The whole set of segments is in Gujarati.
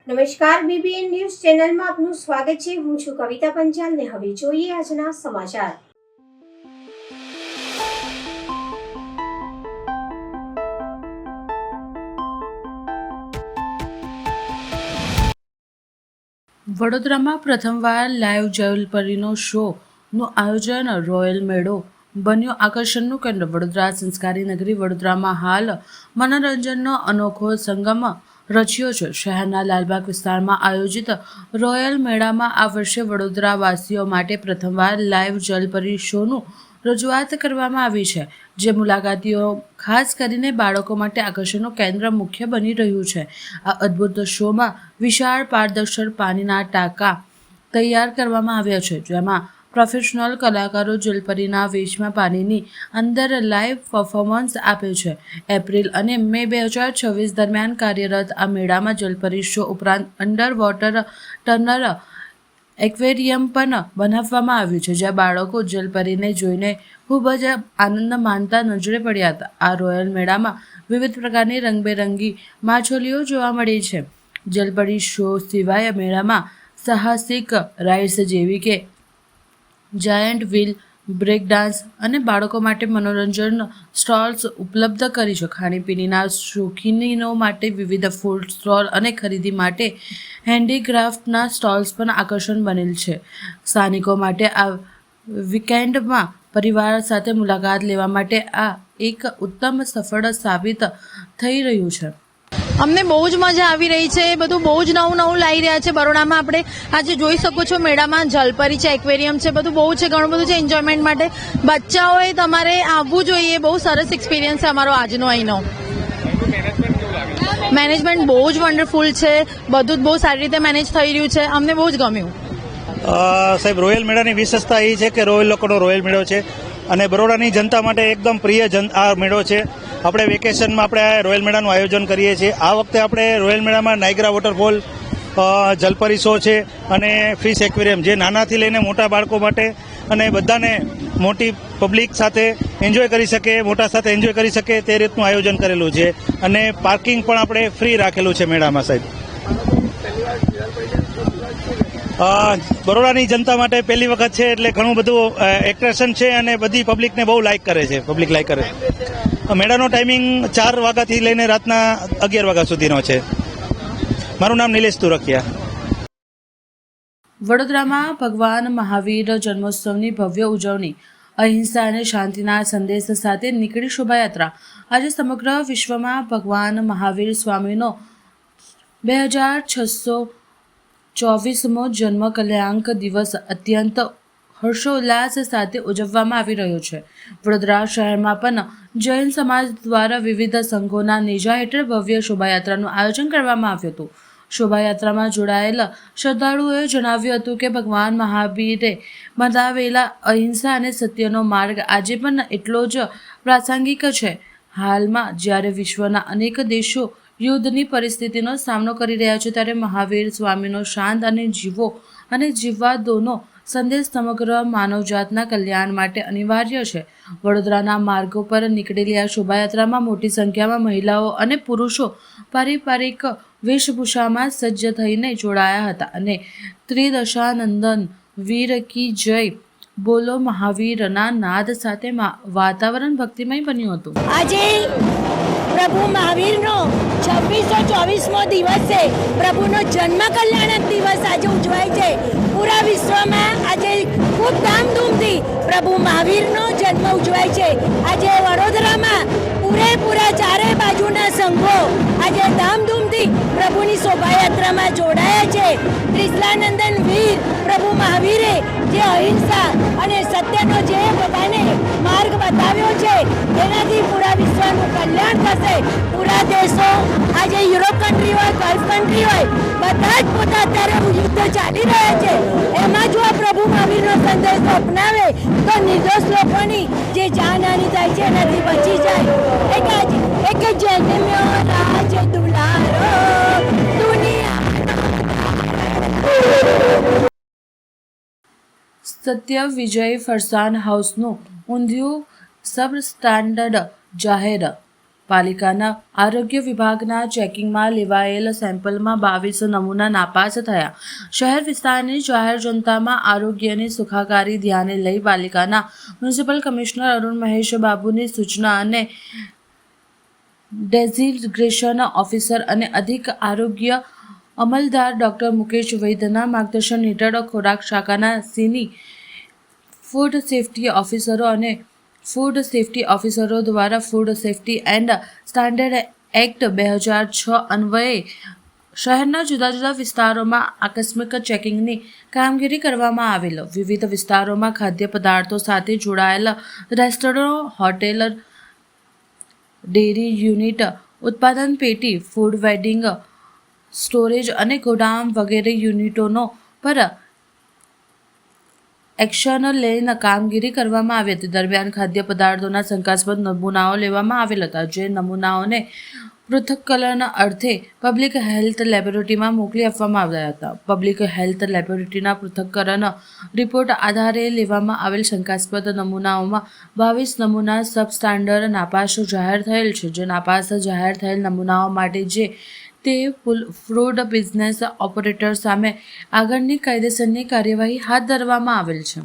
નમસ્કાર, બીબીએન ન્યૂઝ ચેનલમાં આપનું સ્વાગત છે. હું છું કવિતા પંચાલ ને હવે જોઈએ આજના સમાચાર. વડોદરામાં પ્રથમવાર લાઈવ જલપરીનો શોનું આયોજન. રોયલ મેળો બન્યો આકર્ષણનું કેન્દ્ર. વડોદરા સંસ્કારી નગરી વડોદરામાં હાલ મનોરંજનનો અનોખો સંગમ રચ્યો છે. શહેરના લાલબાગ વિસ્તારમાં આયોજિત રોયલ મેળામાં આ વર્ષે વડોદરાવાસીઓ માટે પ્રથમવાર લાઈવ જલપરી શોનું રજૂઆત કરવામાં આવી છે, જે મુલાકાતીઓ ખાસ કરીને બાળકો માટે આકર્ષણનું કેન્દ્ર મુખ્ય બની રહ્યું છે. આ અદ્ભુત શોમાં વિશાળ પારદર્શક પાણીના ટાંકા તૈયાર કરવામાં આવ્યા છે, જેમાં પ્રોફેશનલ કલાકારો જલપરીના વેશમાં પાણીની અંદર લાઈવ પરફોર્મન્સ આપે છે. એપ્રિલ અને મે 2026 દરમિયાન કાર્યરત આ મેળામાં જલપરી શો ઉપરાંત અંડર વોટર ટનલ એક્વેરિયમ પણ બનાવવામાં આવ્યું છે, જ્યાં બાળકો જલપરીને જોઈને ખૂબ જ આનંદ માનતા નજરે પડ્યા હતા. આ રોયલ મેળામાં વિવિધ પ્રકારની રંગબેરંગી માછલીઓ જોવા મળી છે. જલપરી શો સિવાય મેળામાં સાહસિક રાઇડ્સ જેવી કે જાયન્ટ વ્હીલ, બ્રેક ડાન્સ અને બાળકો માટે મનોરંજન સ્ટોલ્સ ઉપલબ્ધ કરી છે. ખાણીપીણીના શોખીનો માટે વિવિધ ફૂડ સ્ટોલ અને ખરીદી માટે હેન્ડીક્રાફ્ટના સ્ટોલ્સ પણ આકર્ષણ બનેલ છે. સ્થાનિકો માટે આ વીકેન્ડમાં પરિવાર સાથે મુલાકાત લેવા માટે આ એક ઉત્તમ સફળ સાબિત થઈ રહ્યું છે. અમને બહુ જ મજા આવી રહી છે. બધું બહુ જ નવું લાવી રહ્યા છે. બરોડામાં આપણે આજે જોઈ શકો છો, મેળામાં જલપરી છે, એક્વેરિયમ છે, બધું બહુ છે, ઘણું બધું છે એન્જોયમેન્ટ માટે. બચ્ચાઓએ તમારે આવવું જોઈએ. બહુ સરસ એક્સપિરિયન્સ છે અમારો આજનો અહીંનો. મેનેજમેન્ટ બહુ જ વન્ડરફુલ છે. બધું જ બહુ સારી રીતે મેનેજ થઈ રહ્યું છે. અમને બહુ જ ગમ્યું. સાહેબ, રોયલ મેળાની વિશેષતા એ છે કે રોયલ લોકોનો રોયલ મેળો છે અને બરોડાની જનતા માટે એકદમ પ્રિય આ મેળો છે. આપણે વેકેશનમાં આપણે રોયલ મેળાનું આયોજન કરીએ છીએ. આ વખતે આપણે રોયલ મેળામાં નાયગ્રા વોટરફોલ, જલપરી શો છે અને ફિશ એક્વેરિયમ, જે નાનાથી લઈને મોટા બાળકો માટે અને બધાને મોટી પબ્લિક સાથે એન્જોય કરી શકે, મોટા સાથે એન્જોય કરી શકે તે રીતનું આયોજન કરેલું છે. અને પાર્કિંગ પણ આપણે ફ્રી રાખેલું છે મેળામાં. સાહેબ, બરોડાની જનતા માટે પહેલી વખત છે એટલે ઘણું બધું એટ્રેક્શન છે અને બધી પબ્લિકને બહુ લાઇક કરે છે. પબ્લિક લાઇક કરે છે. મેળાનો ટાઈમિંગ 4 વાગ્યાથી લઈને રાતના 11 વાગ્યા સુધીનો છે. મારું નામ નિલેશ તુરકિયા. વડોદરામાં ભગવાન મહાવીર જન્મોત્સવની ભવ્ય ઉજવણી. અહિંસા અને શાંતિના સંદેશ સાથે નીકળી શોભાયાત્રા. આજે સમગ્ર વિશ્વમાં ભગવાન મહાવીર સ્વામીનો 2624મો જન્મ કલ્યાણક દિવસ અત્યંત હર્ષોલ્લાસ સાથે ઉજવવામાં આવી રહ્યો છે. વડોદરા શહેરમાં પણ જૈન સમાજ દ્વારા વિવિધ સંઘોના નેજા હેઠળ ભવ્ય શોભાયાત્રાનું આયોજન કરવામાં આવ્યું હતું. શોભાયાત્રામાં જોડાયેલા શ્રદ્ધાળુઓએ જણાવ્યું હતું કે ભગવાન મહાવીરે બતાવેલા અહિંસા અને સત્યનો માર્ગ આજે પણ એટલો જ પ્રાસંગિક છે. હાલમાં જ્યારે વિશ્વના અનેક દેશો યુદ્ધની પરિસ્થિતિનો સામનો કરી રહ્યા છે, ત્યારે મહાવીર સ્વામીનો શાંત અને જીવો અને જીવવા દોનો સંદેશ સમગ્ર માનવજાતના કલ્યાણ માટે અનિવાર્ય છે. વડોદરાના માર્ગો પર નીકળેલી આ શોભાયાત્રામાં મોટી સંખ્યામાં મહિલાઓ અને પુરુષો પારંપરિક વેશભૂષામાં સજ્જ થઈને જોડાયા હતા અને ત્રિદશાનંદન વીર કી જય, બોલો મહાવીરના નાદ સાથે વાતાવરણ ભક્તિમય બન્યું હતું. આજે પ્રભુ મહાવીરનો 2624મો દિવસ છે. પ્રભુનો જન્મ કલ્યાણક દિવસ આજે ઉજવાય છે. પૂરા વિશ્વમાં આજે ખૂબ ધામધૂમથી પ્રભુ મહાવીરનો જન્મ ઉજવાય છે. આજે વડોદરામાં પૂરેપૂરા ચારે બાજુના સંઘો આજે ધામધૂમથી પ્રભુની શોભાયાત્રામાં જોડાયા છે. ત્રિશલાનંદન વીર પ્રભુ મહાવીરે જે અહિંસા અને સત્યનો જે બધાને માર્ગ બતાવ્યો છે, તેનાથી પૂરા વિશ્વનું કલ્યાણ થશે. પૂરા દેશો, આજે યુરોપ કન્ટ્રી હોય, ગલ્ફ કન્ટ્રી હોય, બધા જ પોતા અત્યારે યુદ્ધ ચાલી રહ્યા છે. એમાં જો આ પ્રભુ મહાવીરનો સંદેશ અપનાવે તો નિર્દોષ લોકોની જે જાનહાની થાય છે એનાથી બચી જાય. એક જન્મ્યો રાજ દુલારો દુનિયા. સત્ય વિજય ફરસાણ હાઉસનું ઊંધિયું સબ સ્ટાન્ડર્ડ જાહેર. પાલિકાના આરોગ્ય વિભાગના ચેકિંગમાં લેવાયેલ સેમ્પલમાં 22 નમૂના નાપાસ થયા. શહેર વિસ્તારની જાહેર જનતામાં આરોગ્યની સુખાકારી ધ્યાને લઈ પાલિકાના મ્યુનિસિપલ કમિશનર અરુણ મહેશ બાબુની સૂચના અને ડેઝિગ્નેશન ઓફિસર અને અધિક આરોગ્ય અમલદાર ડૉક્ટર મુકેશ વૈદ્યના માર્ગદર્શન હેઠળ ખોરાક શાખાના સિનિયર ફૂડ સેફ્ટી ઓફિસરો અને ફૂડ સેફ્ટી ઓફિસરો દ્વારા food safety and standard act 2006 અન્વયે શહેરના જુદા જુદા વિસ્તારોમાં આકસ્મિક ચેકિંગની કામગીરી કરવામાં આવેલ. વિવિધ વિસ્તારોમાં ખાદ્ય પદાર્થો સાથે જોડાયેલ રેસ્ટોરન્ટ, હોટેલ, ડેરી યુનિટ, ઉત્પાદન પેટી, ફૂડ વેડિંગ, સ્ટોરેજ અને ગોડાઉન વગેરે યુનિટોનો પર એક્શન લઈને કામગીરી કરવામાં આવી હતી. દરમિયાન ખાદ્ય પદાર્થોના શંકાસ્પદ નમૂનાઓ લેવામાં આવેલ હતા, જે નમૂનાઓને પૃથક્કરણ અર્થે પબ્લિક હેલ્થ લેબોરેટરીમાં મોકલી આપવામાં આવ્યા હતા. પબ્લિક હેલ્થ લેબોરેટરીના પૃથક્કરણ રિપોર્ટ આધારે લેવામાં આવેલ શંકાસ્પદ નમૂનાઓમાં 22 નમૂના સબસ્ટાન્ડર્ડ નાપાસ જાહેર થયેલ છે. જે નાપાસ જાહેર થયેલ નમૂનાઓ માટે જે તે ફૂડ બિઝનેસ ઓપરેટર સામે આગળની કાયદેસરની કાર્યવાહી હાથ ધરવામાં આવેલ છે.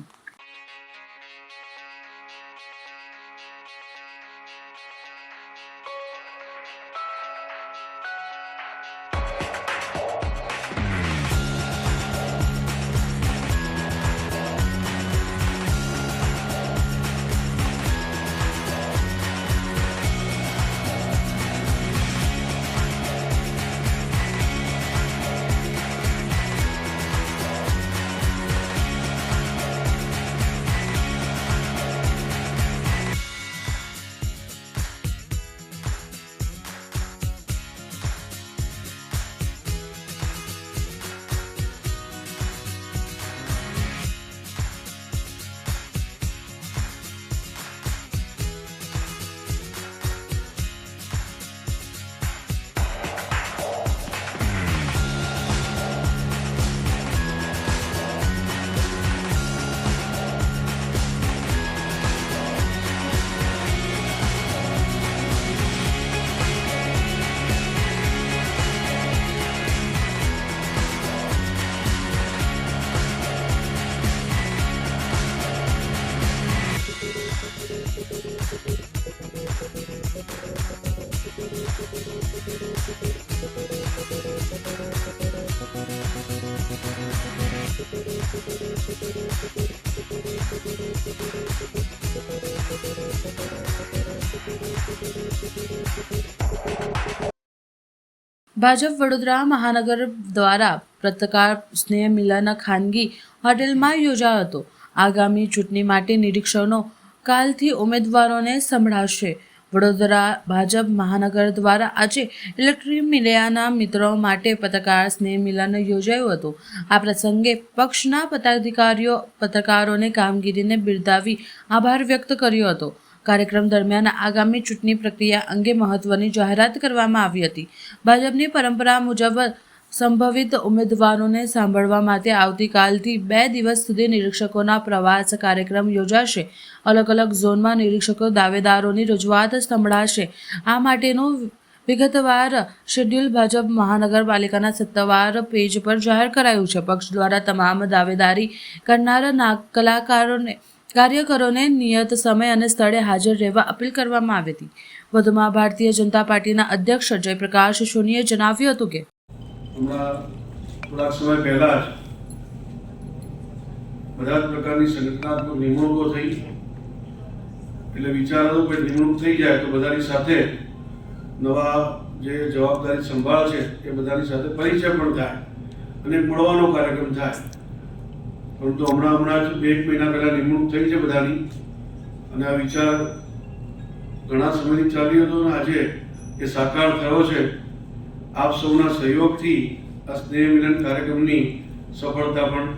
ભાજપ વડોદરા મહાનગર દ્વારા પત્રકાર સ્નેહ મિલન ખાનગી હોટેલમાં યોજાયો હતો. આગામી ચૂંટણી માટે નિરીક્ષણો કાલથી ઉમેદવારોને સંભળાશે. વડોદરા ભાજપ મહાનગર દ્વારા આજે ઇલેક્ટ્રિક મીડિયાના મિત્રો માટે પત્રકાર સ્નેહ મિલન યોજાયું હતું. આ પ્રસંગે પક્ષના પદાધિકારીઓ પત્રકારોને કામગીરીને બિરદાવી આભાર વ્યક્ત કર્યો હતો. કાર્યક્રમ દરમિયાન આગામી ચૂંટણી પ્રક્રિયા અંગે મહત્વની જાહેરાત કરવામાં આવી હતી. ભાજપની પરંપરા મુજબ સંભવિત ઉમેદવારોને સાંભળવા માટે આવતીકાલથી 2 દિવસ સુધી નિરીક્ષકોના પ્રવાસ કાર્યક્રમ યોજાશે. અલગ અલગ ઝોનમાં નિરીક્ષકો દાવેદારોની રજૂઆત સંભળાશે. આ માટેનું વિગતવાર શેડ્યુલ ભાજપ મહાનગરપાલિકાના સત્તાવાર પેજ પર જાહેર કરાયું છે. પક્ષ દ્વારા તમામ દાવેદારી કરનાર કાર્યકરોને નિયત સમય અને સ્થળે હાજર રહેવા અપીલ કરવામાં આવી હતી. વધુમાં ભારતીય જનતા પાર્ટીના અધ્યક્ષ જયપ્રકાશ સોનીએ જણાવ્યું હતું કે હમણાં થોડાક સમય પહેલા જ બધા જ પ્રકારની સંગઠનાત્મક નિમણૂકો થઈ, એટલે વિચારો કે નિમણૂક થઈ જાય તો બધાની સાથે નવા જે જવાબદારી સંભાળ છે એ બધાની સાથે પરિચય પણ થાય અને મળવાનો કાર્યક્રમ થાય. પરંતુ હમણાં જ 1 મહિના પહેલા નિમણૂક થઈ છે બધાની, અને આ વિચાર ઘણા સમયથી ચાલી હતો અને આજે એ સાકાર થયો છે. આપ સૌના સહયોગથી આ સ્નેહ મિલન કાર્યક્રમની સફળતા પણ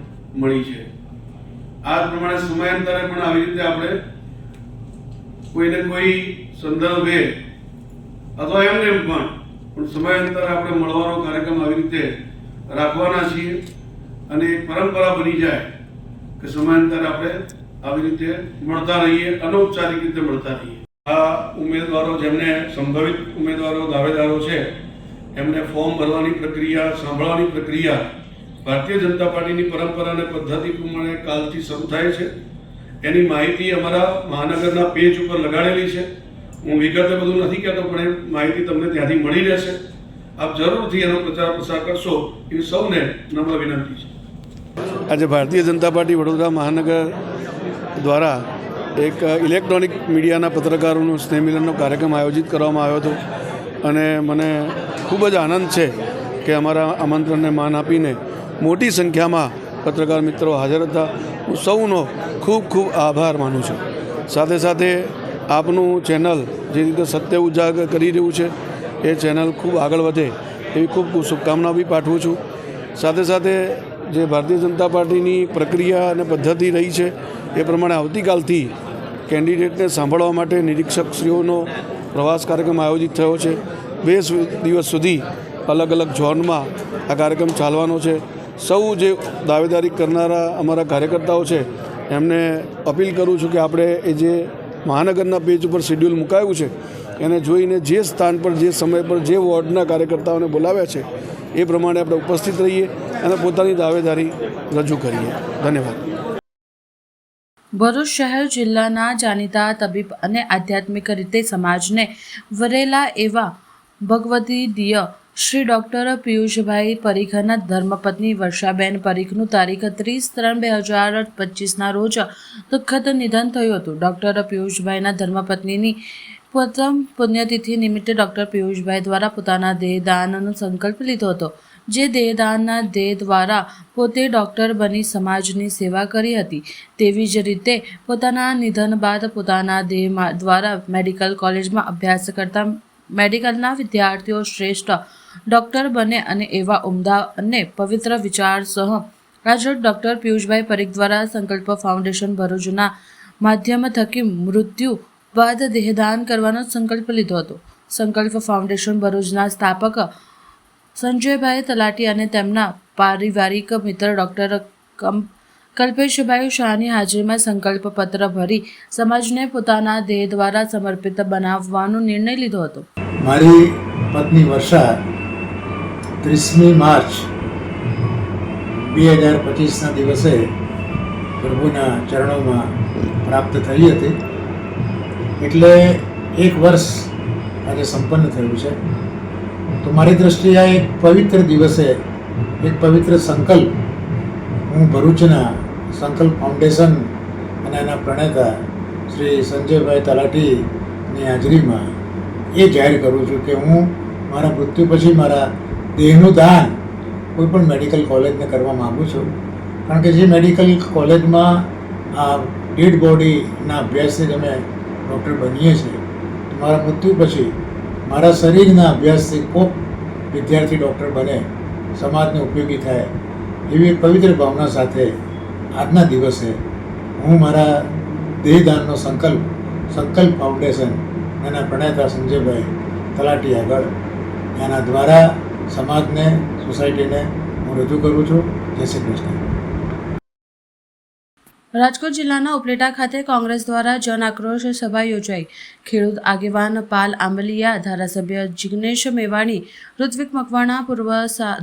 મળી છે. આ પ્રમાણે સમયાંતરે પણ આવી રીતે આપણે કોઈને કોઈ સંદર્ભે અથવા એમને પણ સમયાંતરે આપણે મળવાનો કાર્યક્રમ આવી રીતે રાખવાના છીએ, અને એક પરંપરા બની જાય કે સમયાંતરે આપણે આવી રીતે મળતા રહીએ, અનૌપચારિક રીતે મળતા રહીએ. આ ઉમેદવારો જેમને સંભવિત ઉમેદવારો દાવેદારો છે એમને ફોર્મ ભરવાની પ્રક્રિયા, સાંભળવાની પ્રક્રિયા ભારતીય જનતા પાર્ટીની પરંપરા અને પદ્ધતિ પ્રમાણે કાલથી શરૂ થાય છે. એની માહિતી અમારા મહાનગરના પેજ ઉપર લગાડેલી છે. હું વિગતે બધું નથી કહેતો, પણ એ માહિતી તમને ત્યાંથી મળી રહેશે. આપ જરૂરથી એનો પ્રચાર પ્રસાર કરશો એવી સૌને નમ્ર વિનંતી છે. આજે ભારતીય જનતા પાર્ટી વડોદરા મહાનગર દ્વારા એક ઇલેક્ટ્રોનિક મીડિયાના પત્રકારોનું સ્નેહમિલનનો કાર્યક્રમ આયોજિત કરવામાં આવ્યો હતો અને મને ખૂબ જ આનંદ છે કે અમારા આમંત્રણને માન આપીને મોટી સંખ્યામાં પત્રકાર મિત્રો હાજર હતા. હું સૌનો ખૂબ ખૂબ આભાર માનું છું. સાથે સાથે આપનું ચેનલ જે રીતે સત્ય ઉજાગર કરી રહ્યું છે એ ચેનલ ખૂબ આગળ વધે એવી ખૂબ ખૂબ શુભકામના બી પાઠવું છું. સાથે સાથે જે ભારતીય જનતા પાર્ટીની પ્રક્રિયા અને પદ્ધતિ રહી છે એ પ્રમાણે આવતીકાલથી કેન્ડિડેટને સાંભળવા માટે નિરીક્ષકશ્રીઓનો પ્રવાસ કાર્યક્રમ આયોજિત થયો છે. 2 દિવસ સુધી અલગ અલગ ઝોનમાં આ કાર્યક્રમ ચાલવાનો છે. સૌ જે દાવેદારી કરનારા અમારા કાર્યકર્તાઓ છે એમને અપીલ કરું છું કે આપણે એ જે મહાનગરના પેજ ઉપર શેડ્યુલ મુકાયું છે એને જોઈને જે સ્થાન પર, જે સમય પર, જે વોર્ડના કાર્યકર્તાઓને બોલાવ્યા છે એ પ્રમાણે આપણે ઉપસ્થિત રહીએ અને પોતાની દાવેદારી રજૂ કરીએ. ધન્યવાદ. ભરૂચ શહેર જિલ્લાના જાણીતા તબીબ અને આધ્યાત્મિક રીતે સમાજને વરેલા એવા ભગવદીય શ્રી ડૉક્ટર પિયુષભાઈ પરીખના ધર્મપત્ની વર્ષાબેન પરીખનું તારીખ 30/3/2025ના રોજ દુઃખદ નિધન થયું હતું. ડૉક્ટર પિયુષભાઈના ધર્મપત્નીની પ્રથમ પુણ્યતિથિ નિમિત્તે ડૉક્ટર પિયુષભાઈ દ્વારા પોતાના દેહદાનનો સંકલ્પ લીધો હતો. જે દેહદાનના દેહ દ્વારા પોતે ડૉક્ટર બની સમાજની સેવા કરી હતી. તેવી જ રીતે પોતાના નિધન બાદ પોતાના દેહ દ્વારા મેડિકલ કોલેજમાં અભ્યાસ કરતા મેડિકલના વિદ્યાર્થીઓ શ્રેષ્ઠ ડૉક્ટર બને અને એવા ઉમદા અને પવિત્ર વિચાર સહ આજે ડૉક્ટર પિયુષભાઈ પરીખ દ્વારા સંકલ્પ ફાઉન્ડેશન ભરૂચના માધ્યમ થકી મૃત્યુ બાદ દેહદાન કરવાનો સંકલ્પ લીધો હતો. સંકલ્પ ફાઉન્ડેશન ભરૂચના સ્થાપક સંજયભાઈ તલાટી અને તેમના પારિવારિક મિત્ર ડૉક્ટર કલ્પેશભાઈ શાહની હાજરીમાં સંકલ્પ પત્ર ભરી સમાજને પોતાના દેહ દ્વારા સમર્પિત બનાવવાનો નિર્ણય લીધો હતો. મારી પત્ની વર્ષા 30મી માર્ચ 2025ના દિવસે પ્રભુના ચરણોમાં પ્રાપ્ત થઈ હતી. એટલે 1 વર્ષ આજે સંપન્ન થયું છે. તો મારી દૃષ્ટિએ આ એક પવિત્ર દિવસે એક પવિત્ર સંકલ્પ હું ભરૂચના સંકલ્પ ફાઉન્ડેશન અને એના પ્રણેતા શ્રી સંજયભાઈ તલાટીની હાજરીમાં એ જાહેર કરું છું કે હું મારા મૃત્યુ પછી મારા દેહનું દાન કોઈ પણ મેડિકલ કોલેજને કરવા માગું છું. કારણ કે જે મેડિકલ કોલેજમાં આ ડેડ બોડીના અભ્યાસથી અમે ડૉક્ટર બનીએ છીએ, તો મારા મૃત્યુ પછી મારા શરીરના અભ્યાસથી કોઈક વિદ્યાર્થી ડૉક્ટર બને, સમાજને ઉપયોગી થાય એવી એક પવિત્ર ભાવના સાથે આજના દિવસે હું મારા દેહદાનનો સંકલ્પ ફાઉન્ડેશન એના પ્રણેતા સંજયભાઈ તલાટી આગળ એના દ્વારા સમાજને, સોસાયટીને હું રજૂ કરું છું. જય શ્રી કૃષ્ણ. રાજકોટ જિલ્લાના ઉપલેટા ખાતે કોંગ્રેસ દ્વારા જન આક્રોશ સભા યોજાઈ. ખેડૂત આગેવાન પાલ આંબલિયા, ધારાસભ્ય જિગ્નેશ મેવાણી, ઋત્વિક મકવાણા, પૂર્વ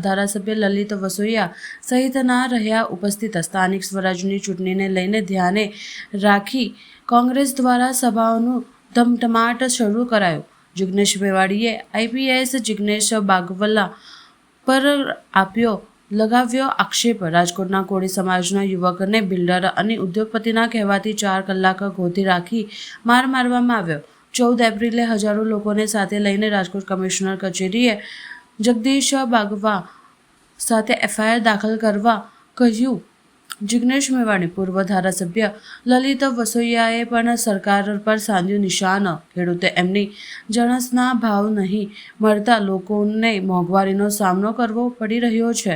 ધારાસભ્ય લલિત વસોયા સહિતના રહ્યા ઉપસ્થિત. સ્થાનિક સ્વરાજની ચૂંટણીને લઈને ધ્યાને રાખી કોંગ્રેસ દ્વારા સભાઓનું ધમધમાટ શરૂ કરાયો. જિગ્નેશ મેવાણીએ આઈપીએસ જિગ્નેશ બાગવલા પર લગાવ્યો આક્ષેપ. રાજકોટના કોળી સમાજના યુવકને બિલ્ડર અને ઉદ્યોગપતિના કહેવાથી 4 કલાક ગોતી રાખી માર મારવામાં આવ્યો. 14 એપ્રિલે હજારો લોકોને સાથે લઈને રાજકોટ કમિશનર કચેરીએ જગદીશ બાગવા સાથે એફઆઈઆર દાખલ કરવા કહ્યું. જિગ્નેશ મેવાણી, પૂર્વ ધારાસભ્ય લલિત વસોયાએ પણ સરકાર પર સાધ્યું નિશાન. ખેડૂતે એમની જણસના ભાવ નહીં મળતા લોકોને મોંઘવારીનો સામનો કરવો પડી રહ્યો છે.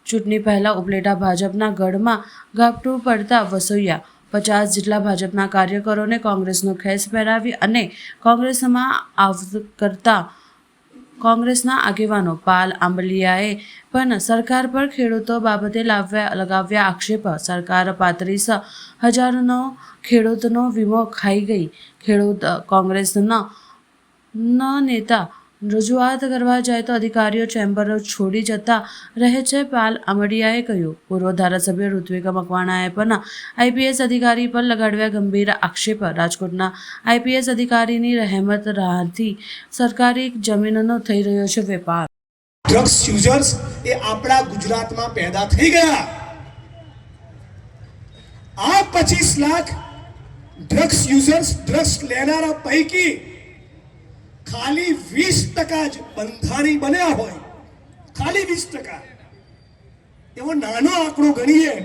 ચૂંટણી પહેલાં ઉપલેટા ભાજપના ગઢમાં ગાબઠું પડતા વસોયા 50 જેટલા ભાજપના કાર્યકરોને કોંગ્રેસનો ખેસ પહેરાવી અને કોંગ્રેસમાં કરતા કોંગ્રેસના આગેવાનો પાલ આંબલિયાએ પણ સરકાર પર ખેડૂતો બાબતે લગાવ્યા આક્ષેપ. સરકાર 35,000નો ખેડૂતનો વીમો ખાઈ ગઈ. ખેડૂત કોંગ્રેસના નેતા રજૂઆત કરવા જાય તો અધિકારીઓ ચેમ્બર છોડી જતા રહે છે. પાલ આંબલિયાએ કહ્યું. પૂર્વ ધારાસભ્ય ઋત્વિક મકવાણાએ પણ આઈપીએસ અધિકારી પર લગાડ્યા ગંભીર આક્ષેપ. રાજકોટના આઈપીએસ અધિકારીની રહેમત રાહથી સરકારી જમીનનો થઈ રહ્યો છે વેપાર. ડ્રગ્સ યુઝર્સ એ આપણા ગુજરાતમાં પેદા થઈ ગયા. આ 25 લાખ ડ્રગ્સ યુઝર્સ, ડ્રગ્સ લેનારા પૈકી ખાલી 20% જ બંધાણી બન્યા હોય. ખાલી 20%. એવો નાનો આંકડો ગણીએ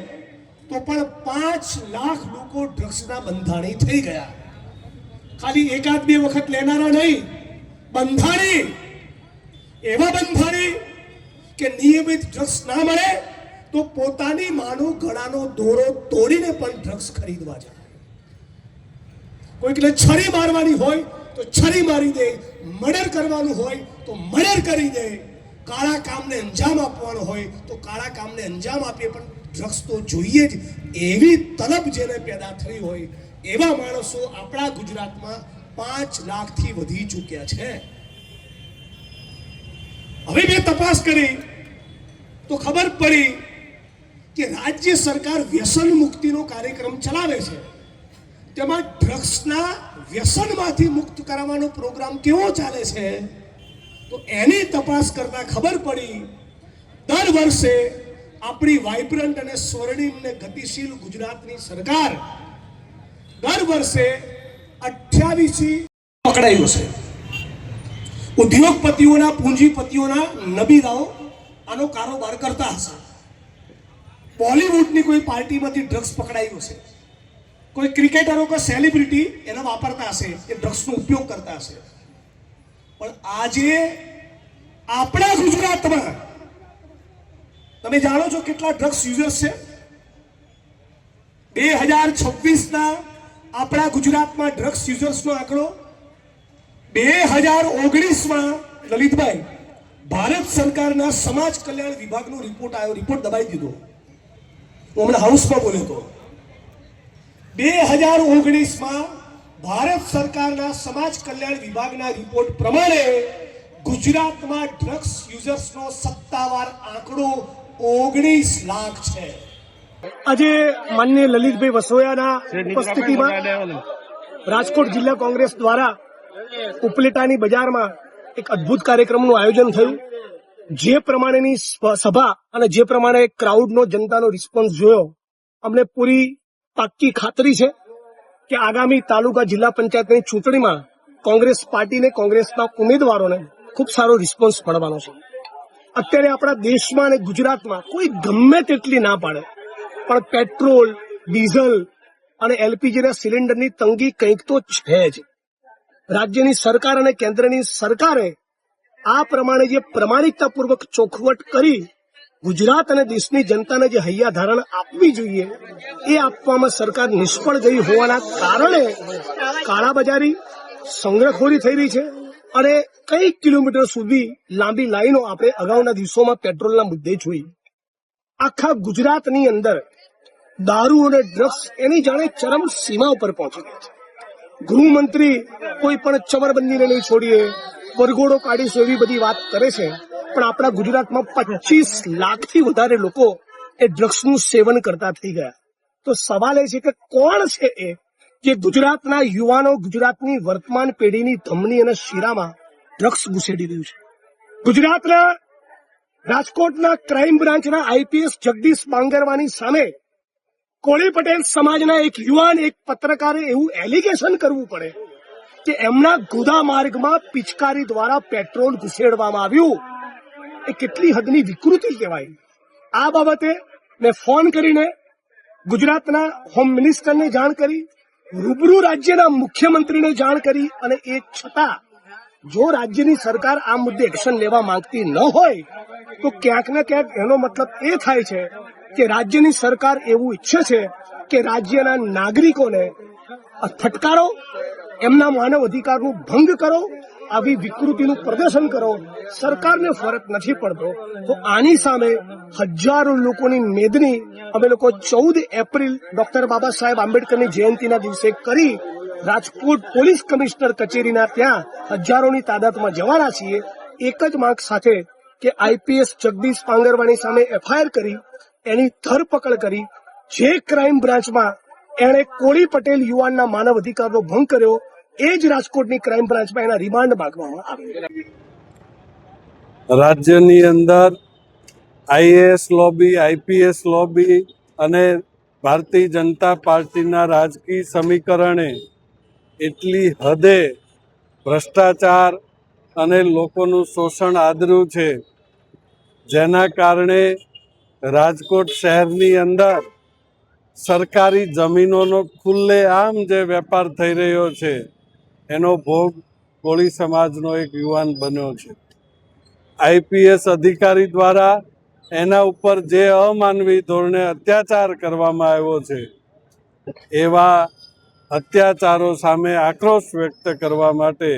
તો પણ 5 લાખ લોકો ડ્રગ્સના બંધાણી થઈ ગયા. ખાલી 1-2 વખત લેનારા નહીં, બંધાણી. એવા બંધાણી કે નિયમિત ડ્રગ્સ ના મળે તો પોતાની માનો ગળાનો દોરો તોડીને પણ ડ્રગ્સ ખરીદવા જાય. કોઈકને છરી મારવાની હોય તો છરી મારી દે, મર્ડર કરવાનું હોય તો મર્ડર કરી દે, કાળા કામને અંજામ આપવાનો હોય તો કાળા કામને અંજામ આપીએ, પણ ડ્રગ્સ તો જોઈએ જ. એવી તલબ જેને પેદા થઈ હોય એવા માણસો આપણા ગુજરાતમાં 5 લાખથી વધી ચૂક્યા છે. હવે મેં તપાસ કરી તો ખબર પડી કે રાજ્ય સરકાર વ્યસન મુક્તિનો કાર્યક્રમ ચલાવે છે. તેમાં ડ્રગ્સના વ્યસનમાંથી મુક્ત કરાવવાનો પ્રોગ્રામ કેવો ચાલે છે તો એની તપાસ કરતા ખબર પડી દર વર્ષે આપણી વાઇબ્રન્ટ અને સ્વર્ણિમ ને ગતિશીલ ગુજરાતની સરકાર દર વર્ષે 28 પકડાયું છે. ઉદ્યોગપતિઓના, પૂંજીપતિઓના નબીરાઓ આનો કારોબાર કરતા હશે. બોલિવૂડની કોઈ પાર્ટીમાંથી ડ્રગ્સ પકડાયું હશે. કોઈ ક્રિકેટરો કે સેલિબ્રિટી એને વાપરતા હશે, એ ડ્રગ્સનો ઉપયોગ કરતા હશે. પણ આજે આપણા ગુજરાતમાં તમે જાણો છો કેટલા ડ્રગ્સ યુઝર્સ છે? 2026ના આપણા ગુજરાતમાં ડ્રગ્સ યુઝર્સનો આંકડો 2019માં લલિતભાઈ ભારત સરકારના સમાજ કલ્યાણ વિભાગનો રિપોર્ટ આવ્યો. રિપોર્ટ દબાઈ દીધો. હું હમણાં હાઉસમાં બોલ્યો હતો. 2019માં ભારત સરકારના સમાજ કલ્યાણ વિભાગના રિપોર્ટ પ્રમાણે ગુજરાતમાં ડ્રગ્સ યુઝર્સનો સત્તાવાર આંકડો 19 લાખ છે. આજે માનનીય લલિતભાઈ વસોયાના ઉપસ્થિતિમાં રાજકોટ જિલ્લા કોંગ્રેસ દ્વારા ઉપલેટાની બજારમાં એક અદ્ભુત કાર્યક્રમનું આયોજન થયું. જે પ્રમાણેની સભા અને જે પ્રમાણે ક્રાઉડનો, જનતાનો રિસ્પોન્સ જોયો, અમને પૂરી પાક્કી ખાતરી છે કે આગામી તાલુકા જિલ્લા પંચાયતની ચૂંટણીમાં કોંગ્રેસ પાર્ટીને, કોંગ્રેસના ઉમેદવારોને ખૂબ સારો રિસ્પોન્સ મળવાનો છે. અત્યારે આપણા દેશમાં અને ગુજરાતમાં કોઈ ગમે તેટલી ના પાડે, પણ પેટ્રોલ, ડીઝલ અને એલપીજીના સિલિન્ડરની તંગી કંઈક તો છે જ. રાજ્યની સરકાર અને કેન્દ્રની સરકારે આ પ્રમાણે જે પ્રમાણિકતાપૂર્વક ચોખવટ કરી ગુજરાત અને દેશની જનતાને જે હૈયાધારણ આપવી જોઈએ એ આપવામાં સરકાર નિષ્ફળ ગઈ હોવાના કારણે કાળાબજારી, સંગ્રહખોરી થઈ રહી છે અને કઈ કિલોમીટર સુધી લાંબી લાઈનો આપણે અગાઉના દિવસોમાં પેટ્રોલના મુદ્દે જોઈ. આખા ગુજરાતની અંદર દારૂ અને ડ્રગ્સ એની જાણે ચરમ સીમા ઉપર પહોંચી ગઈ છે. ગૃહમંત્રી કોઈ પણ ચમરબંધીને નહીં છોડીએ, વરઘોડો કાઢીશું એવી બધી વાત કરે છે, પણ આપણા ગુજરાતમાં 25 લાખથી વધારે લોકો એ ડ્રગ્સનું સેવન કરતા થઈ ગયા. તો સવાલ એ છે કે કોણ છે એ કે ગુજરાતના યુવાનો, ગુજરાતની વર્તમાન પેઢીની ધમની અને શિરામાં ડ્રગ્સ ઘુસેડી રહ્યું છે. ગુજરાતના રાજકોટના ક્રાઇમ બ્રાન્ચના આઈપીએસ જગદીશ બાંગરવાની સામે કોળી પટેલ સમાજના એક યુવાન, એક પત્રકારે એવું એલિગેશન કરવું પડે કે એમના ગુદા માર્ગમાં પિચકારી દ્વારા પેટ્રોલ ઘુસેડવામાં આવ્યું. એ કેટલી હદની વિકૃતિ કહેવાય. આ બાબતે મેં ફોન કરીને ગુજરાતના હોમ મિનિસ્ટરને જાણ કરી, રૂબરૂ રાજ્યના મુખ્યમંત્રીને જાણ કરી, અને એ છતાં જો રાજ્યની સરકાર આ મુદ્દે એક્શન લેવા માંગતી ન હોય તો ક્યાંક ને ક્યાંક એનો મતલબ એ થાય છે કે રાજ્યની સરકાર એવું ઈચ્છે છે કે રાજ્યના નાગરિકોને ફટકારો, એમના માનવ અધિકારનો ભંગ કરો આવી વિકૃતિનું પ્રદર્શન કરો, સરકારને ફરક નથી પડતો, તો આની સામે હજારો લોકોની મેદની અમે લોકો 14 એપ્રિલ ડોક્ટર બાબા સાહેબ આંબેડકરની જયંતિના દિવસે કરી રાજકોટ પોલીસ કમિશનર કચેરીના ત્યાં હજારોની તાદાદમાં જવાના છીએ, એક જ માંગ સાથે કે આઈપીએસ જગદીશ પાંગરવાણી સામે એફઆઈઆર કરી એની ધરપકડ કરી, જે ક્રાઇમ બ્રાન્ચમાં એણે કોળી પટેલ યુવાનના માનવ અધિકારનો ભંગ કર્યો એ જ રાજકોટની ક્રાઇમ બ્રાન્ચમાં એના રિમાન્ડ માંગવામાં આવે. રાજ્યની અંદર આઈએએસ લોબી, આઈપીએસ લોબી અને ભારતીય જનતા પાર્ટીના રાજકીય સમીકરણે એટલી હદે ભ્રષ્ટાચાર અને લોકોનું શોષણ આદર્યું છે, જેના કારણે રાજકોટ શહેરની અંદર સરકારી જમીનોનો ખુલ્લેઆમ જે વેપાર થઈ રહ્યો છે એનો ભોગ કોળી સમાજનો એક યુવાન બન્યો છે. આઈપીએસ અધિકારી દ્વારા એના ઉપર જે અમાનવી ધોરણે અત્યાચાર કરવામાં આવ્યો છે, એવા અત્યાચારો સામે આક્રોશ વ્યક્ત કરવા માટે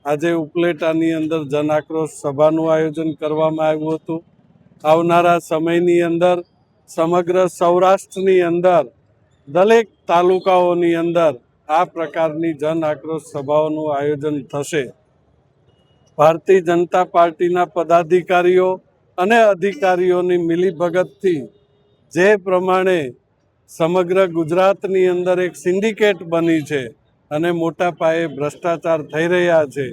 આજે ઉપલેટાની અંદર જન આક્રોશ સભાનું આયોજન કરવામાં આવ્યું હતું. આવનારા સમયની અંદર સમગ્ર સૌરાષ્ટ્રની અંદર દરેક તાલુકાઓની અંદર આ પ્રકારની જન આક્રોશ સભાઓનું આયોજન થશે. ભારતીય જનતા પાર્ટીના પદાધિકારીઓ અને અધિકારીઓની મિલીભગતથી જે પ્રમાણે સમગ્ર ગુજરાતની અંદર એક સિન્ડિકેટ બની છે અને મોટા પાયે ભ્રષ્ટાચાર થઈ રહ્યા છે,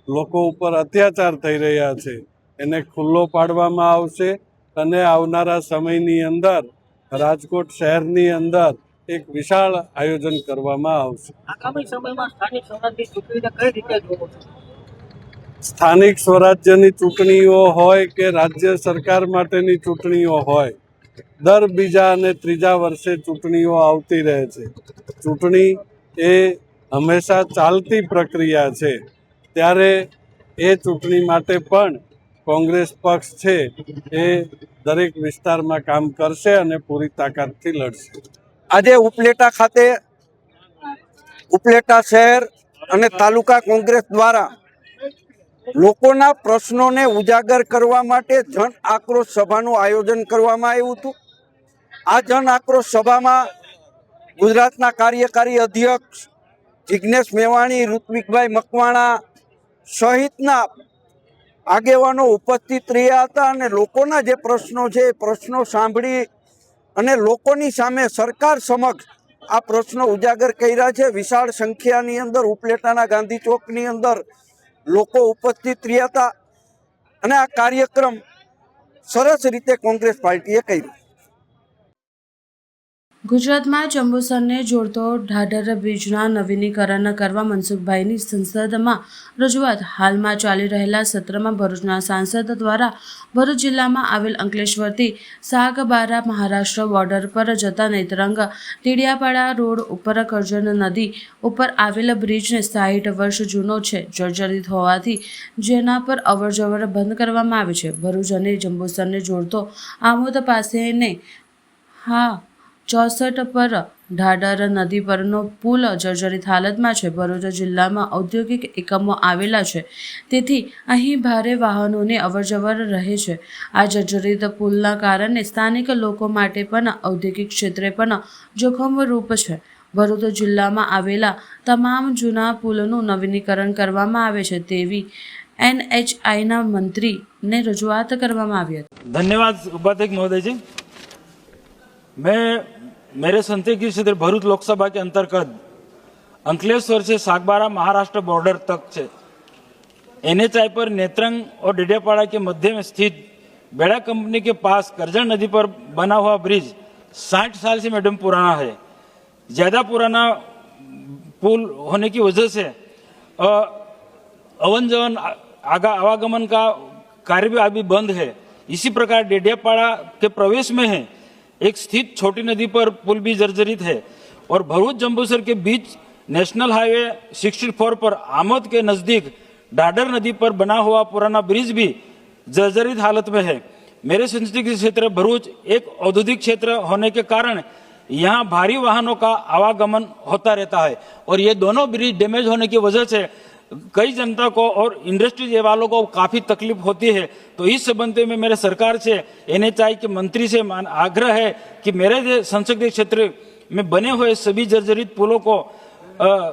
લોકો ઉપર અત્યાચાર થઈ રહ્યા છે, એને ખુલ્લો પાડવામાં આવશે અને આવનારા સમયની અંદર રાજકોટ શહેરની અંદર એક વિશાળ આયોજન કરવામાં આવશે. આગામી સમયમાં સ્થાનિક સ્વરાજની ચૂંટણીને કઈ રીતે જોવો છો? સ્થાનિક સ્વરાજ્યની ચૂંટણીઓ હોય કે રાજ્ય સરકાર માટેની ચૂંટણીઓ હોય, દર બીજા અને ત્રીજા વર્ષે ચૂંટણીઓ આવતી રહે છે. ચૂંટણી એ હંમેશા ચાલતી પ્રક્રિયા છે, ત્યારે એ ચૂંટણી માટે પણ કોંગ્રેસ પક્ષ છે એ દરેક વિસ્તારમાં કામ કરશે અને પૂરી તાકાતથી લડશે. આજે ઉપલેટા ખાતે ઉપલેટા શહેર અને તાલુકા કોંગ્રેસ દ્વારા લોકોના પ્રશ્નોને ઉજાગર કરવા માટે જન આક્રોશ સભાનું આયોજન કરવામાં આવ્યું હતું. આ જન આક્રોશ સભામાં ગુજરાતના કાર્યકારી અધ્યક્ષ જિગ્નેશ મેવાણી, ઋત્વિકભાઈ મકવાણા સહિતના આગેવાનો ઉપસ્થિત રહ્યા હતા અને લોકોના જે પ્રશ્નો છે એ પ્રશ્નો સાંભળી અને લોકોની સામે સરકાર સમક્ષ આ પ્રશ્નો ઉજાગર કર્યા છે. વિશાળ સંખ્યાની અંદર ઉપલેટાના ગાંધી ચોકની અંદર લોકો ઉપસ્થિત રહ્યા હતા અને આ કાર્યક્રમ સરસ રીતે કોંગ્રેસ પાર્ટીએ કર્યો. ગુજરાતમાં જંબુસરને જોડતો ઢાઢર બ્રિજના નવીનીકરણ કરવા મનસુખભાઈની સંસદમાં રજૂઆત. હાલમાં ચાલી રહેલા સત્રમાં ભરૂચના સાંસદ દ્વારા ભરૂચ જિલ્લામાં આવેલ અંકલેશ્વરથી સાગબારા મહારાષ્ટ્ર બોર્ડર પર જતા નેત્રંગ ટીડિયાપાડા રોડ ઉપર કરજણ નદી ઉપર આવેલ બ્રિજને 60 વર્ષ જૂનો છે, જર્જરિત હોવાથી જેના પર અવરજવર બંધ કરવામાં આવે છે. ભરૂચ અને જંબુસરને જોડતો આમોદ પાસેને 64 પર ઢાઢર નદી પરનો પુલ જર્જરિત હાલતમાં છે. ભરૂચ જિલ્લામાં ઔદ્યોગિક એકમો આવેલા છે, તેથી અહીં ભારે વાહનોની અવરજવર રહે છે. આ જર્જરિત પુલના કારણે સ્થાનિક લોકો માટે પણ ઔદ્યોગિક ક્ષેત્રે પણ જોખમરૂપ છે. ભરૂચ જિલ્લામાં આવેલા તમામ જૂના પુલનું નવીનીકરણ કરવામાં આવે છે તેવી NHIના મંત્રીને રજૂઆત કરવામાં આવી હતી. धन्यवाद उपाध्यक्ष महोदय जी. मैं मेरे संसदीय क्षेत्र भरूच लोकसभा के अंतर्गत अंकलेश्वर से सागबारा महाराष्ट्र बॉर्डर तक से NHI पर नेत्रंग और डेडियापाड़ा के मध्य में स्थित बेड़ा कंपनी के पास करजण नदी पर बना हुआ ब्रिज 60 साल से मैडम पुराना है. ज्यादा पुराना पुल होने की वजह से अवन जवन आवागमन का कार्य भी अभी बंद है. इसी प्रकार डेडियापाड़ा के प्रवेश में है एक स्थित छोटी नदी पर पुल भी जर्जरित है और भरूच जंबूसर के बीच नेशनल हाईवे 64 पर आमोद के नजदीक ढाढर नदी पर बना हुआ पुराना ब्रिज भी जर्जरित हालत में है. मेरे संसदीय क्षेत्र भरूच एक औद्योगिक क्षेत्र होने के कारण यहाँ भारी वाहनों का आवागमन होता रहता है और ये दोनों ब्रिज डैमेज होने की वजह से कई जनता को और इंडस्ट्रीज वालों को काफ़ी तकलीफ होती है। तो इस संबंध में मेरे सरकार से NHAI के मंत्री से आग्रह है कि मेरे संसदीय क्षेत्र में बने हुए सभी जर्जरित पुलों को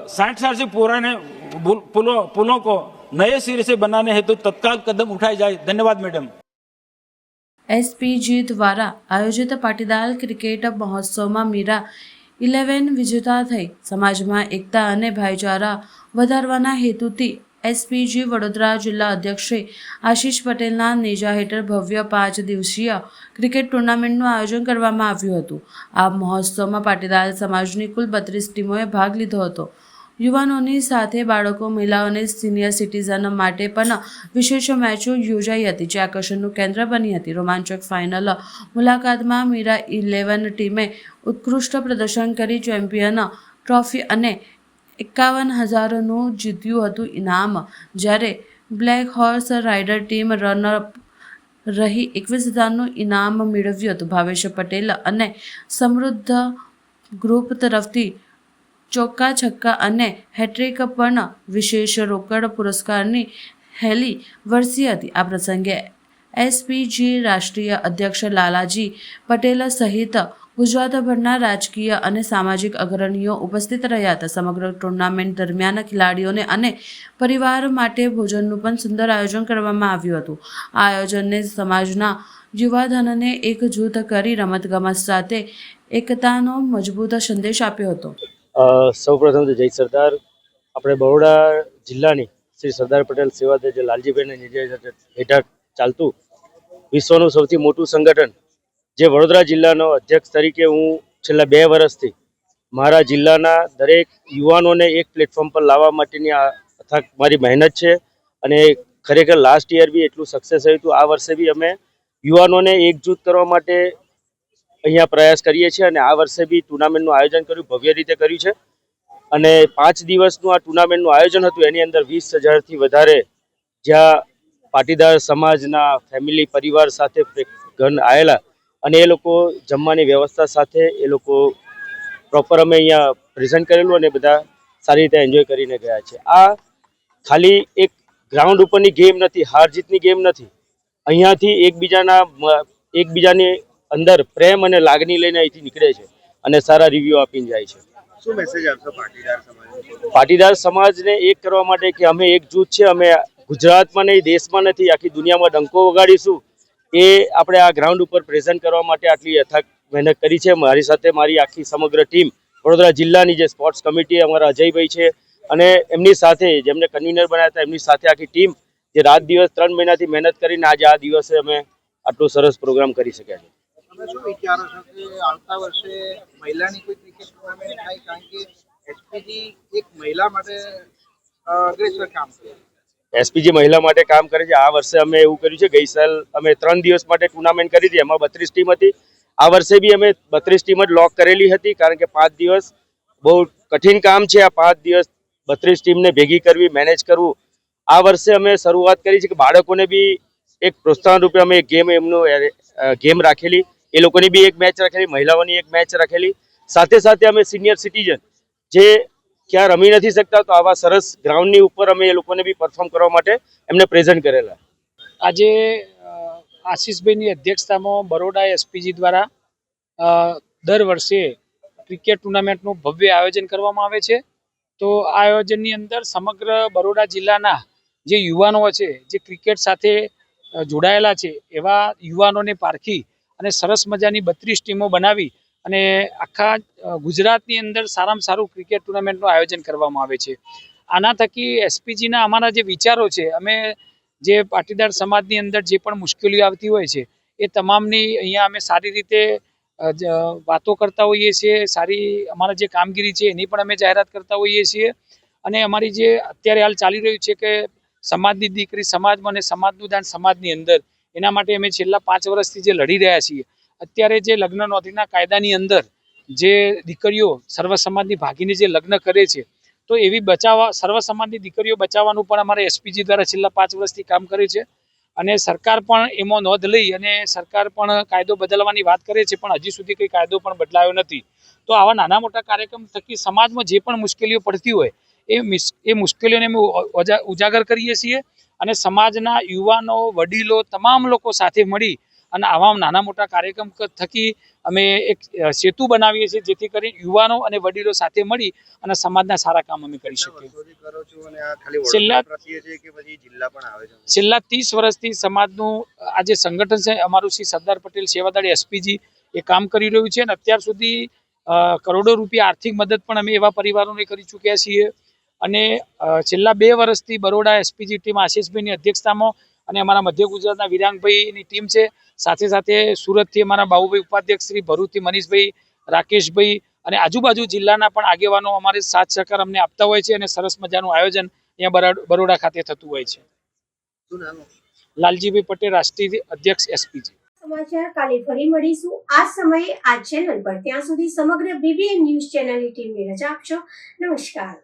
60 साल से पुराने पुलों को नए सिरे से बनाने हेतु तत्काल कदम उठाए जाए। धन्यवाद मैडम। SPG દ્વારા આયોજિત પાટીદાર ક્રિકેટ મહોત્સવમાં મીરા 11 વિજેતા થઈ સમાજમાં એકતા અને ભાઈચારા વધારવાના હેતુથી SPG વડોદરા જિલ્લા અધ્યક્ષ શ્રી આશીષ પટેલના નેજા હેઠળ ભવ્ય 5 દિવસીય ક્રિકેટ ટુર્નામેન્ટનું આયોજન કરવામાં આવ્યું હતું। આ મહોત્સવમાં પાટીદાર સમાજની કુલ 32 ટીમોએ ભાગ લીધો હતો। યુવાનોની સાથે બાળકો, મહિલાઓને સિનિયર સિટીઝન માટે પણ વિશેષ મેચો યોજાઈ હતી, જે આકર્ષણનું કેન્દ્ર બની હતી। રોમાંચક ફાઇનલ મુલાકાતમાં મીરા 11 ટીમે ઉત્કૃષ્ટ પ્રદર્શન કરી ચેમ્પિયન ટ્રોફી અને 51,000નું જીત્યું હતું ઇનામ, જ્યારે black horse rider team run-up રહી 21,000નું ઇનામ મેળવ્યું હતું। ભાવેશ પટેલ અને સમૃદ્ધ ગ્રુપ તરફથી ચોક્કા છક્કા અને હેટ્રિક પણ વિશેષ રોકડ પુરસ્કારની હેલી વરસી હતી। આ પ્રસંગે SPG રાષ્ટ્રીય અધ્યક્ષ લાલાજી પટેલ સહિત ગુજરાતભરના રાજકીય અને સામાજિક અગ્રણીઓ ઉપસ્થિત રહ્યા હતા। સમગ્ર ટુર્નામેન્ટ દરમિયાન ખેલાડીઓને અને પરિવાર માટે ભોજનનું પણ સુંદર આયોજન કરવામાં આવ્યું હતું। આ આયોજનને સમાજના યુવાધનને એકજૂથ કરી રમતગમત સાથે એકતાનો મજબૂત સંદેશ આપ્યો હતો। સૌપ્રથમ તો જય સરદાર। આપણે બરોડા જિલ્લાની શ્રી સરદાર પટેલ સેવા જે લાલજીભાઈના નિર્દેશ હેઠળ ચાલતું વિશ્વનું સૌથી મોટું સંગઠન જે વડોદરા જિલ્લાનો અધ્યક્ષ તરીકે હું છેલ્લા 2 વર્ષથી મારા જિલ્લાના દરેક યુવાનોને એક પ્લેટફોર્મ પર લાવવા માટેની આ અથાગ મારી મહેનત છે અને ખરેખર લાસ્ટ યર બી એટલું સક્સેસ થયું હતું। આ વર્ષે બી અમે યુવાનોને એકજૂથ કરવા માટે અહીંયા પ્રયાસ કરીએ છીએ અને આ વર્ષે બી ટુર્નામેન્ટનું આયોજન કર્યું, ભવ્ય રીતે કર્યું છે અને 5 દિવસનું આ ટુર્નામેન્ટનું આયોજન હતું। એની અંદર 20,000થી વધારે જ્યાં પાટીદાર સમાજના ફેમિલી પરિવાર સાથે ઘન આવેલા અને એ લોકો જમવાની વ્યવસ્થા સાથે એ લોકો પ્રોપર અમે અહીંયા પ્રેઝન્ટ કરેલું અને બધા સારી રીતે એન્જોય કરીને ગયા છે। આ ખાલી એક ગ્રાઉન્ડ ઉપરની ગેમ નથી, હાર જીતની ગેમ નથી। અહીંયાથી એકબીજાની અંદર પ્રેમ અને લાગણી લઈને અહીંથી નીકળે છે અને સારા રિવ્યુ આપીને જાય છે। શું મેસેજ આપશો પાટીદાર સમાજને એક કરવા માટે કે અમે એકજૂથ છે, અમે ગુજરાતમાં નહીં, દેશમાં નથી, આખી દુનિયામાં ડંકો વગાડીશું। એ આપણે આ ગ્રાઉન્ડ ઉપર પ્રેઝન્ટ કરવા માટે આટલી અથાગ મહેનત કરી છે। મારી સાથે મારી આખી સમગ્ર ટીમ વડોદરા જિલ્લાની જે સ્પોર્ટ્સ કમિટી અમારા અજયભાઈ છે અને એમની સાથે જેમને કન્વીનર બનાવ્યા હતા એમની સાથે આખી ટીમ જે રાત દિવસ 3 મહિનાથી મહેનત કરીને આજે આ દિવસે અમે આટલો સરસ પ્રોગ્રામ કરી શક્યા છે। તમે શું વિચારો છો કે આવતા વર્ષે મહિલાની કોઈ ક્રિકેટ ટુર્નામેન્ટ થાય? કારણ કે SPG એક મહિલા માટે અગ્રેસર કામ કરે છે। SPG મહિલા માટે કામ કરે છે। આ વર્ષે અમે એવું કર્યું છે, ગઈ સાલ અમે 3 દિવસ માટે ટુર્નામેન્ટ કરી હતી, એમાં 32 ટીમ હતી। આ વર્ષે બી અમે 32 ટીમ જ લોક કરેલી હતી, કારણ કે 5 દિવસ બહુ કઠિન કામ છે। આ 5 દિવસ 32 ટીમને ભેગી કરવી, મેનેજ કરવું। આ વર્ષે અમે શરૂઆત કરી છે કે બાળકોને બી એક પ્રોત્સાહન રૂપે અમે ગેમ રાખેલી, એ લોકોની બી એક મેચ રાખેલી, મહિલાઓની એક મેચ રાખેલી। સાથે સાથે અમે સિનિયર સિટીઝન જે ક્યાં રમી નથી શકતા તો આવા સરસ ગ્રાઉન્ડની ઉપર અમે એ લોકોને બી પરફોર્મ કરવા માટે એમને પ્રેઝન્ટ કરેલા। આજે આશીષભાઈની અધ્યક્ષતામાં બરોડા SPG દ્વારા દર વર્ષે ક્રિકેટ ટુર્નામેન્ટનું ભવ્ય આયોજન કરવામાં આવે છે। તો આ આયોજનની અંદર સમગ્ર બરોડા જિલ્લાના જે યુવાનો છે, જે ક્રિકેટ સાથે જોડાયેલા છે, એવા યુવાનોને પારખી અને સરસ મજાની 32 ટીમો બનાવી અને આખા ગુજરાતની અંદર સારામાં સારું ક્રિકેટ ટુર્નામેન્ટનું આયોજન કરવામાં આવે છે। આના થકી SPGના અમારા જે વિચારો છે, અમે જે પાટીદાર સમાજની અંદર જે પણ મુશ્કેલીઓ આવતી હોય છે એ તમામની અહીંયા અમે સારી રીતે વાતો કરતા હોઈએ છીએ। સારી અમારા જે કામગીરી છે એની પણ અમે જાહેરાત કરતા હોઈએ છીએ અને અમારી જે અત્યારે હાલ ચાલી રહ્યું છે કે સમાજની દીકરી સમાજમાં અને સમાજનું દાન સમાજની અંદર, એના માટે અમે છેલ્લા 5 વર્ષથી જે લડી રહ્યા છીએ। અત્યારે જે લગ્ન નોંધણીના કાયદાની અંદર જે દીકરીઓ સર્વ સમાજની ભાગીને જે લગ્ન કરે છે, તો એવી સર્વ સમાજની દીકરીઓ બચાવવાનું પણ અમારે SPG દ્વારા છેલ્લા 5 વર્ષથી કામ કરે છે અને સરકાર પણ એમાં નોંધ લઈ અને સરકાર પણ કાયદો બદલવાની વાત કરે છે, પણ હજી સુધી કોઈ કાયદો પણ બદલાયો નથી। તો આવા નાના મોટા કાર્યક્રમ થકી સમાજમાં જે પણ મુશ્કેલીઓ પડતી હોય એ મુશ્કેલીઓને અમે ઉજાગર કરીએ છીએ અને સમાજના યુવાનો, વડીલો, તમામ લોકો સાથે મળી અને આવા નાના મોટા કાર્યક્રમ થકી અમે એક સેતુ બનાવીએ છીએ, જેથી કરી યુવાનો અને વડીલો સાથે મળી અને સમાજના સારા કામ અમે કરી શકીએ. છેલ્લા 30 વર્ષથી સમાજનું આ જે સંગઠન છે અમારું શ્રી સરદાર પટેલ સેવાદળ એસપીજી એ કામ કરી રહ્યું છે અને અત્યાર સુધી કરોડો રૂપિયા આર્થિક મદદ પણ અમે એવા પરિવારોને કરી ચૂક્યા છીએ. અને છેલ્લા 2 વર્ષથી બરોડા એસપીજી ટીમ આશીષભાઈની અધ્યક્ષતામાં અને અમારા મધ્ય ગુજરાતના વિરાંગભાઈની ટીમ છે, સાથે સાથે સુરતથી અમારા બાબુભાઈ ઉપાધ્યક્ષ શ્રી, ભરૂચથી મનીષભાઈ, રાકેશભાઈ અને આજુબાજુ જિલ્લાના પણ આગેવાનો અમારે સાથ સહકાર અમને આપતા હોય છે અને સરસ મજાનું આયોજન અહીંયા બરોડા ખાતે થતું હોય છે. લાલજીભાઈ પટેલ, રાષ્ટ્રીય અધ્યક્ષ એસપીજી. સમાચાર કાલે ફરી મળીશું આ સમયે આ ચેનલ પર. ત્યાં સુધી સમગ્ર BBN ન્યૂઝ ચેનલની ટીમને રજા આપશો. નમસ્કાર.